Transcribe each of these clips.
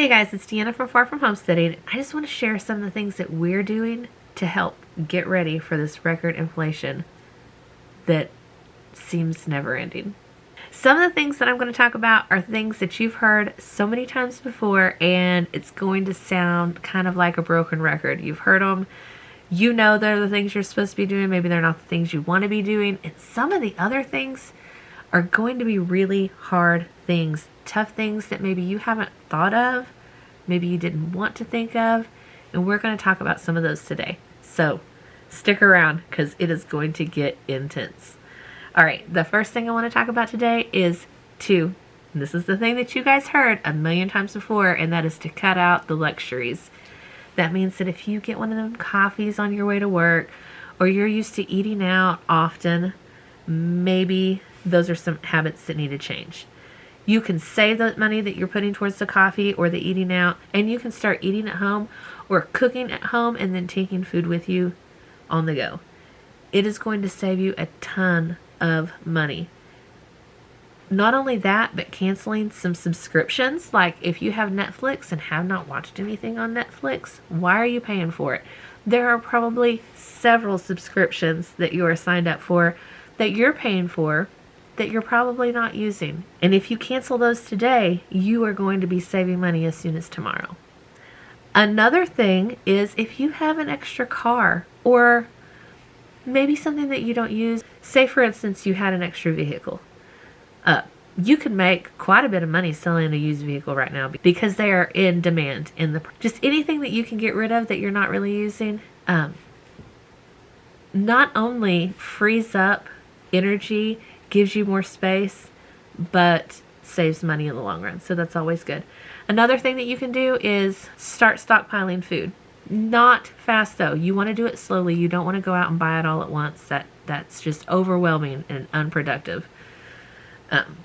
Hey guys, it's Deanna from Far From Homesteading. I just want to share some of the things that we're doing to help get ready for this record inflation that seems never ending. Some of the things that I'm going to talk about are things that you've heard so many times before, and it's going to sound kind of like a broken record. You've heard them, you know they're the things you're supposed to be doing, maybe they're not the things you want to be doing, and some of the other things are going to be really hard things, tough things that maybe you haven't thought of, maybe you didn't want to think of, and we're going to talk about some of those today. So stick around because it is going to get intense. All right, the first thing I want to talk about today is and this is the thing that you guys heard a million times before, and that is to cut out the luxuries. That means that if you get one of them coffees on your way to work, or you're used to eating out often, maybe those are some habits that need to change. You can save the money that you're putting towards the coffee or the eating out, and you can start eating at home or cooking at home and then taking food with you on the go. It is going to save you a ton of money. Not only that, but canceling some subscriptions. Like if you have Netflix and have not watched anything on Netflix, why are you paying for it? There are probably several subscriptions that you are signed up for that you're paying for that you're probably not using. And if you cancel those today, you are going to be saving money as soon as tomorrow. Another thing is if you have an extra car or maybe something that you don't use, say for instance you had an extra vehicle. You can make quite a bit of money selling a used vehicle right now because they are in demand. Just anything that you can get rid of that you're not really using, not only frees up energy, gives you more space, but saves money in the long run. So that's always good. Another thing that you can do is start stockpiling food. Not fast though. You want to do it slowly. You don't want to go out and buy it all at once. That's just overwhelming and unproductive.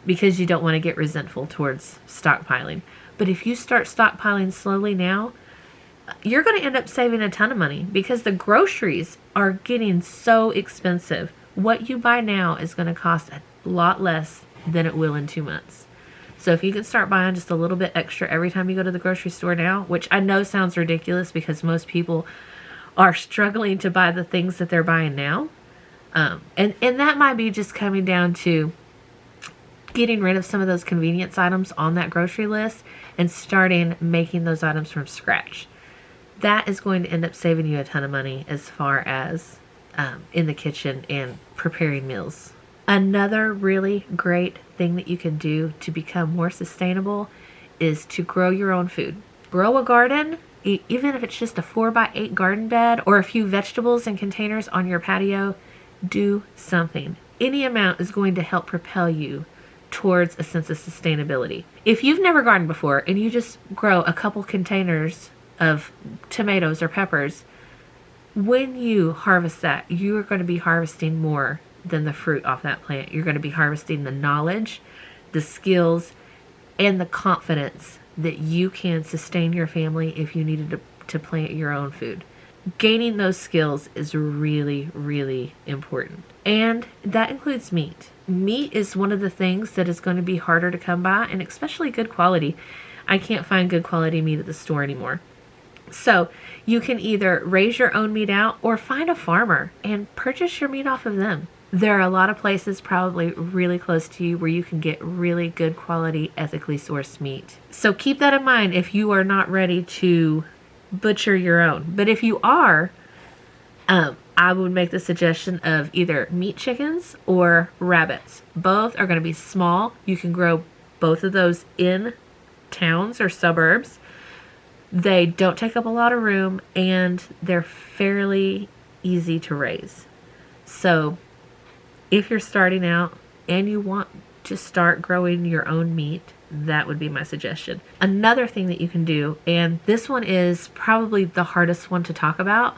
Because you don't want to get resentful towards stockpiling. But if you start stockpiling slowly now, you're going to end up saving a ton of money because the groceries are getting so expensive. What you buy now is going to cost a lot less than it will in 2 months. So if you can start buying just a little bit extra every time you go to the grocery store now, which I know sounds ridiculous because most people are struggling to buy the things that they're buying now. And that might be just coming down to getting rid of some of those convenience items on that grocery list and starting making those items from scratch. That is going to end up saving you a ton of money as far as in the kitchen and preparing meals. Another really great thing that you can do to become more sustainable is to grow your own food. Grow a garden, even if it's just a 4x8 garden bed or a few vegetables in containers on your patio. Do something. Any amount is going to help propel you towards a sense of sustainability. If you've never gardened before and you just grow a couple containers of tomatoes or peppers, when you harvest that, you are going to be harvesting more than the fruit off that plant. You're going to be harvesting the knowledge, the skills, and the confidence that you can sustain your family if you needed to plant your own food. Gaining those skills is really, really important. And that includes meat. Meat is one of the things that is going to be harder to come by, and especially good quality. I can't find good quality meat at the store anymore. So you can either raise your own meat out or find a farmer and purchase your meat off of them. There are a lot of places probably really close to you where you can get really good quality, ethically sourced meat. So keep that in mind if you are not ready to butcher your own. But if you are, I would make the suggestion of either meat chickens or rabbits. Both are going to be small. You can grow both of those in towns or suburbs. They don't take up a lot of room and they're fairly easy to raise. So if you're starting out and you want to start growing your own meat, that would be my suggestion. Another thing that you can do, and this one is probably the hardest one to talk about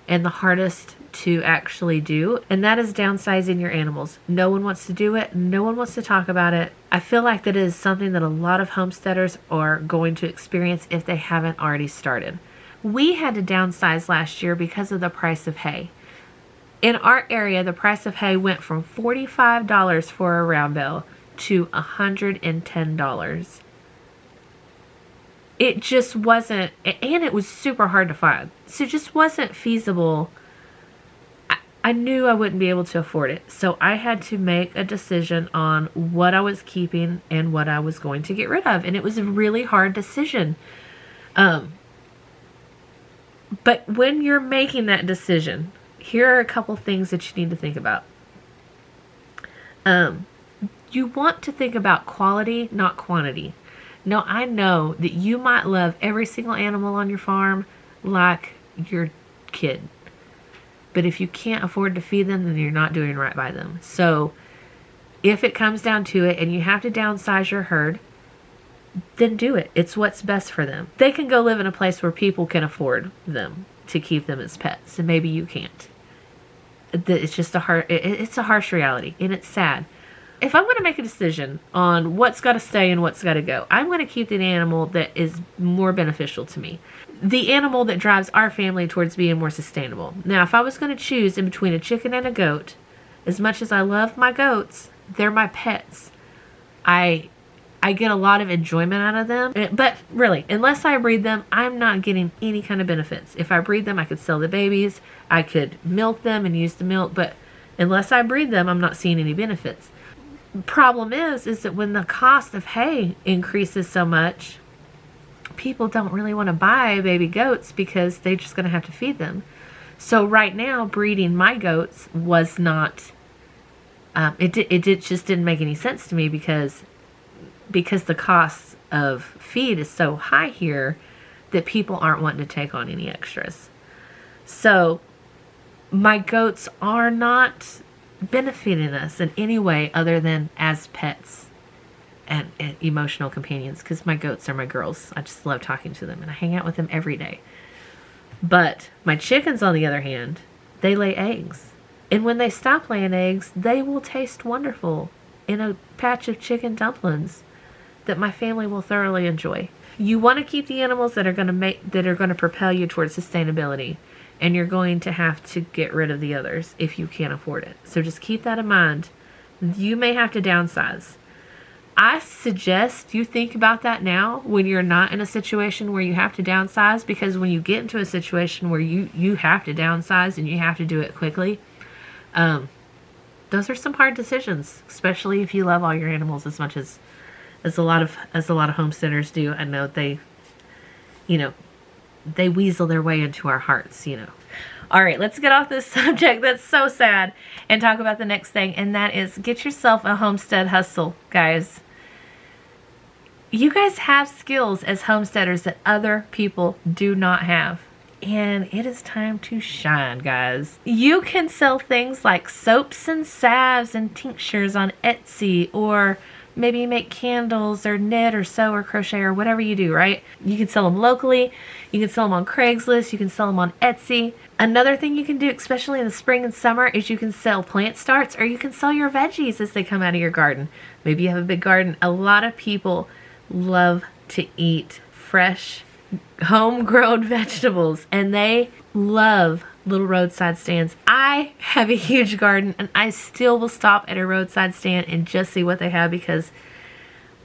and the hardest to actually do, and that is downsizing your animals. No one wants to do it. No one wants to talk about it. I feel like that is something that a lot of homesteaders are going to experience if they haven't already started. We had to downsize last year because of the price of hay. In our area, the price of hay went from $45 for a round bale to $110. it just wasn't, and it was super hard to find. So it just wasn't feasible. I knew I wouldn't be able to afford it. So I had to make a decision on what I was keeping and what I was going to get rid of. And it was a really hard decision. But when you're making that decision, here are a couple things that you need to think about. You want to think about quality, not quantity. Now, I know that you might love every single animal on your farm like your kid. But if you can't afford to feed them, then you're not doing right by them. So if it comes down to it and you have to downsize your herd, then do it. It's what's best for them. They can go live in a place where people can afford them to keep them as pets, and maybe you can't. It's just it's a harsh reality, and it's sad. If I'm going to make a decision on what's got to stay and what's got to go, I'm going to keep the animal that is more beneficial to me. The animal that drives our family towards being more sustainable. Now, if I was going to choose in between a chicken and a goat, as much as I love my goats, they're my pets. I get a lot of enjoyment out of them. But really, unless I breed them, I'm not getting any kind of benefits. If I breed them, I could sell the babies. I could milk them and use the milk. But unless I breed them, I'm not seeing any benefits. Problem is that when the cost of hay increases so much, people don't really want to buy baby goats because they're just going to have to feed them. So right now, breeding my goats was not, it just didn't make any sense to me because the cost of feed is so high here that people aren't wanting to take on any extras. So my goats are not benefiting us in any way other than as pets and emotional companions, because my goats are my girls. I just love talking to them and I hang out with them every day. But my chickens, on the other hand, they lay eggs, and when they stop laying eggs, they will taste wonderful in a patch of chicken dumplings that my family will thoroughly enjoy. You want to keep the animals that are going to propel you towards sustainability. And you're going to have to get rid of the others if you can't afford it. So just keep that in mind. You may have to downsize. I suggest you think about that now when you're not in a situation where you have to downsize, because when you get into a situation where you have to downsize and you have to do it quickly, those are some hard decisions, especially if you love all your animals as much as a lot of homesteaders do. I know they weasel their way into our hearts, All right, let's get off this subject that's so sad and talk about the next thing, and that is get yourself a homestead hustle, guys. You guys have skills as homesteaders that other people do not have, and it is time to shine, guys. You can sell things like soaps and salves and tinctures on Etsy, or maybe make candles or knit or sew or crochet or whatever you do, right? You can sell them locally. You can sell them on Craigslist. You can sell them on Etsy. Another thing you can do, especially in the spring and summer, is you can sell plant starts, or you can sell your veggies as they come out of your garden. Maybe you have a big garden. A lot of people love to eat fresh, homegrown vegetables, and they love little roadside stands. I have a huge garden, and I still will stop at a roadside stand and just see what they have, because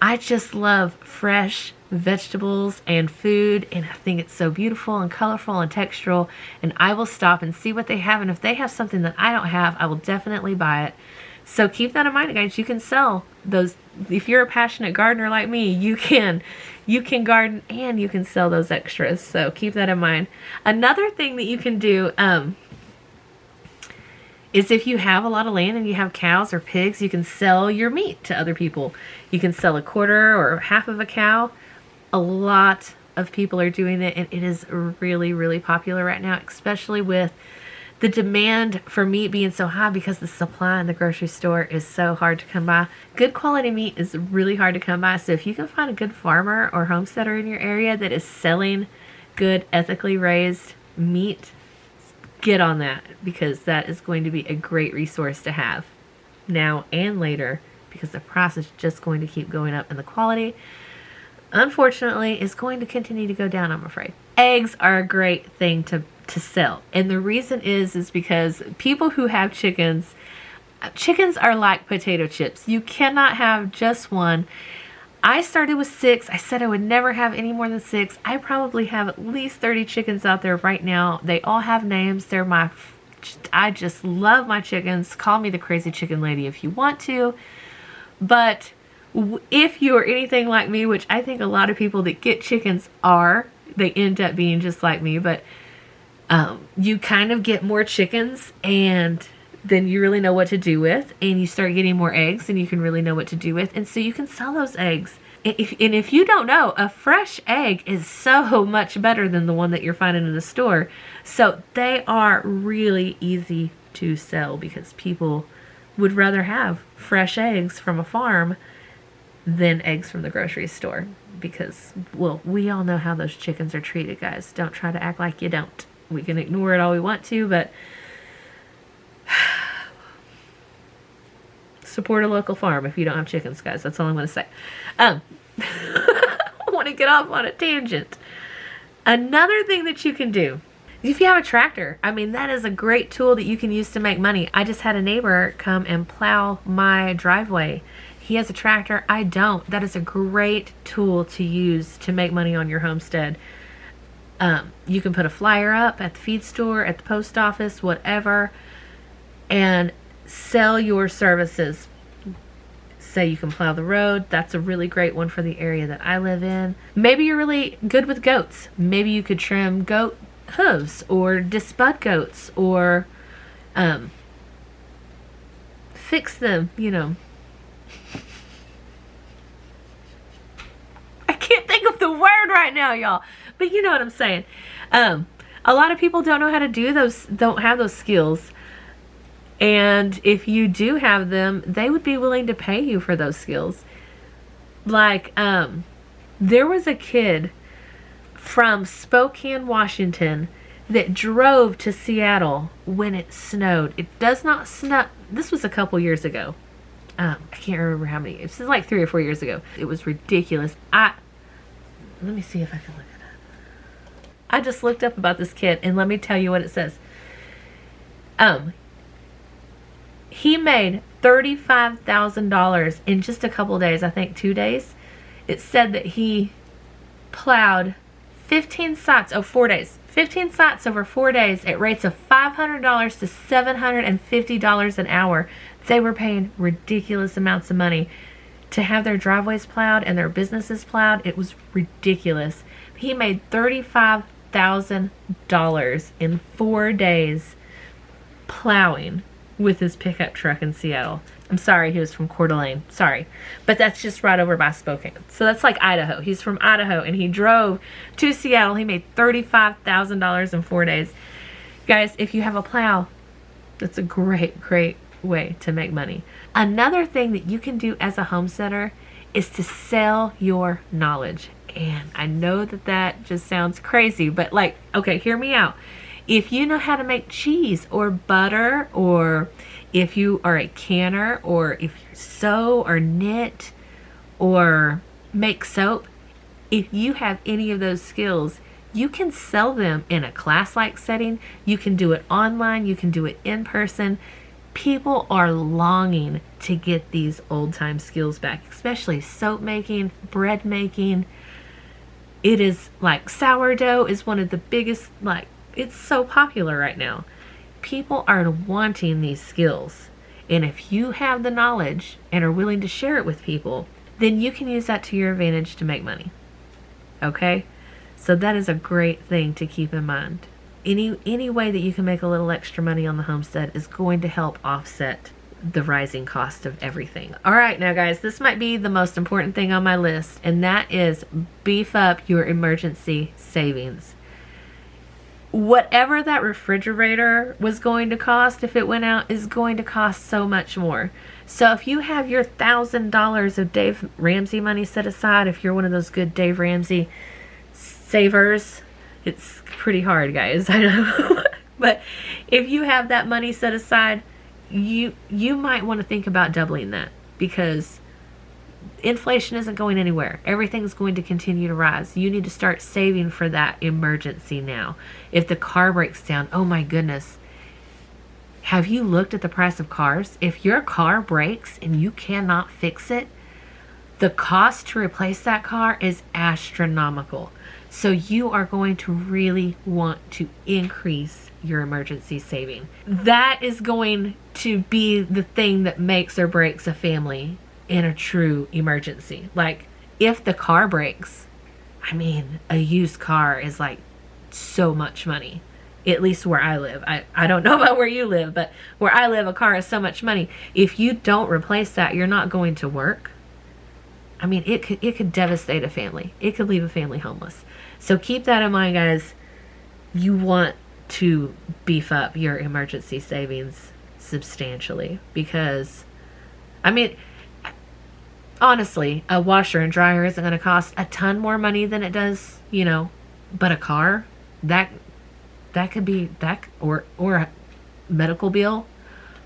I just love fresh vegetables and food, and I think it's so beautiful and colorful and textural, and I will stop and see what they have, and if they have something that I don't have, I will definitely buy it. So keep that in mind, guys. You can sell those. If you're a passionate gardener like me, you can garden and you can sell those extras. So keep that in mind. Another thing that you can do is if you have a lot of land and you have cows or pigs, you can sell your meat to other people. You can sell a quarter or half of a cow. A lot of people are doing it, and it is really, really popular right now, especially with the demand for meat being so high because the supply in the grocery store is so hard to come by. Good quality meat is really hard to come by. So if you can find a good farmer or homesteader in your area that is selling good, ethically raised meat, get on that, because that is going to be a great resource to have now and later, because the price is just going to keep going up, and the quality, unfortunately, is going to continue to go down, I'm afraid. Eggs are a great thing to sell, and the reason is because people who have chickens are like potato chips. You cannot have just one. I started with 6. I said I would never have any more than 6. I probably have at least 30 chickens out there right now. They all have names. I just love my chickens. Call me the crazy chicken lady if you want to. But if you are anything like me, which I think a lot of people that get chickens are, they end up being just like me, but you kind of get more chickens and then you really know what to do with, and you start getting more eggs and you can really know what to do with, and so you can sell those eggs. And if you don't know, a fresh egg is so much better than the one that you're finding in the store. So they are really easy to sell because people would rather have fresh eggs from a farm than eggs from the grocery store. Because, well, we all know how those chickens are treated, guys. Don't try to act like you don't. We can ignore it all we want to, but support a local farm if you don't have chickens, guys. That's all I'm going to say. I want to get off on a tangent. Another thing that you can do, if you have a tractor, I mean, that is a great tool that you can use to make money. I just had a neighbor come and plow my driveway. He has a tractor. I don't. That is a great tool to use to make money on your homestead. You can put a flyer up at the feed store, at the post office, whatever, and sell your services. Say you can plow the road. That's a really great one for the area that I live in. Maybe you're really good with goats. Maybe you could trim goat hooves or dispud goats or fix them, I can't think of the word right now, y'all, but you know what I'm saying. A lot of people don't know how to do those, don't have those skills. And if you do have them, they would be willing to pay you for those skills. Like, there was a kid from Spokane, Washington that drove to Seattle when it snowed. It does not snow. This was a couple years ago. I can't remember how many. This is like 3 or 4 years ago. It was ridiculous. Let me see if I can look it up. I just looked up about this kid, and let me tell you what it says. He made $35,000 in just a couple days, I think 2 days. It said that he plowed 15 sites over 4 days. 15 sites over 4 days at rates of $500 to $750 an hour. They were paying ridiculous amounts of money to have their driveways plowed and their businesses plowed. It was ridiculous. He made $35,000 in 4 days plowing with his pickup truck in Seattle. I'm sorry, he was from Coeur d'Alene. Sorry. But that's just right over by Spokane. So that's like Idaho. He's from Idaho, and he drove to Seattle. He made $35,000 in 4 days. Guys, if you have a plow, that's a great, great way to make money. Another thing that you can do as a homesteader is to sell your knowledge. And I know that that just sounds crazy, but like, okay, hear me out. If you know how to make cheese or butter, or if you are a canner, or if you sew or knit or make soap, if you have any of those skills, you can sell them in a class-like setting. You can do it online. You can do it in person. People are longing to get these old-time skills back, especially soap making, bread making. It is like sourdough is one of the biggest, like, it's so popular right now. People are wanting these skills. And if you have the knowledge and are willing to share it with people, then you can use that to your advantage to make money. Okay? So that is a great thing to keep in mind. Any way that you can make a little extra money on the homestead is going to help offset the rising cost of everything. All right, now guys, this might be the most important thing on my list, and that is beef up your emergency savings. Whatever that refrigerator was going to cost if it went out is going to cost so much more. So if you have your $1,000 of Dave Ramsey money set aside, if you're one of those good Dave Ramsey savers, it's pretty hard, guys, I know. But if you have that money set aside, you might want to think about doubling that, because inflation isn't going anywhere. Everything's going to continue to rise. You need to start saving for that emergency now. If the car breaks down, oh my goodness. Have you looked at the price of cars? If your car breaks and you cannot fix it, the cost to replace that car is astronomical. So you are going to really want to increase your emergency saving. That is going to be the thing that makes or breaks a family in a true emergency. Like, if the car breaks, I mean, a used car is like so much money. At least where I live. I don't know about where you live, but where I live, a car is so much money. If you don't replace that, you're not going to work. I mean, it could devastate a family. It could leave a family homeless. So keep that in mind, guys. You want to beef up your emergency savings substantially, because, I mean, honestly, a washer and dryer isn't going to cost a ton more money than it does, you know, but a car, that could be that, or a medical bill.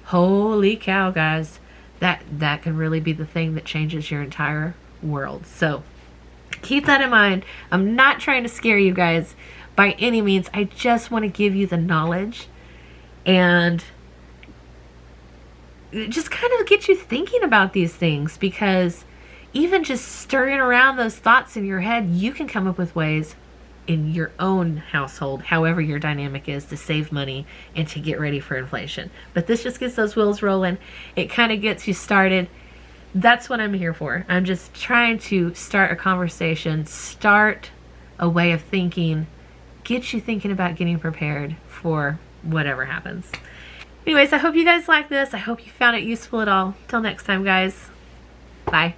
Holy cow, guys. That can really be the thing that changes your entire world. So keep that in mind. I'm not trying to scare you guys by any means. I just want to give you the knowledge and just kind of get you thinking about these things, because even just stirring around those thoughts in your head, you can come up with ways in your own household, however your dynamic is, to save money and to get ready for inflation. But this just gets those wheels rolling. It kind of gets you started. That's what I'm here for. I'm just trying to start a conversation, start a way of thinking, get you thinking about getting prepared for whatever happens. Anyways, I hope you guys like this. I hope you found it useful at all. Till next time, guys. Bye.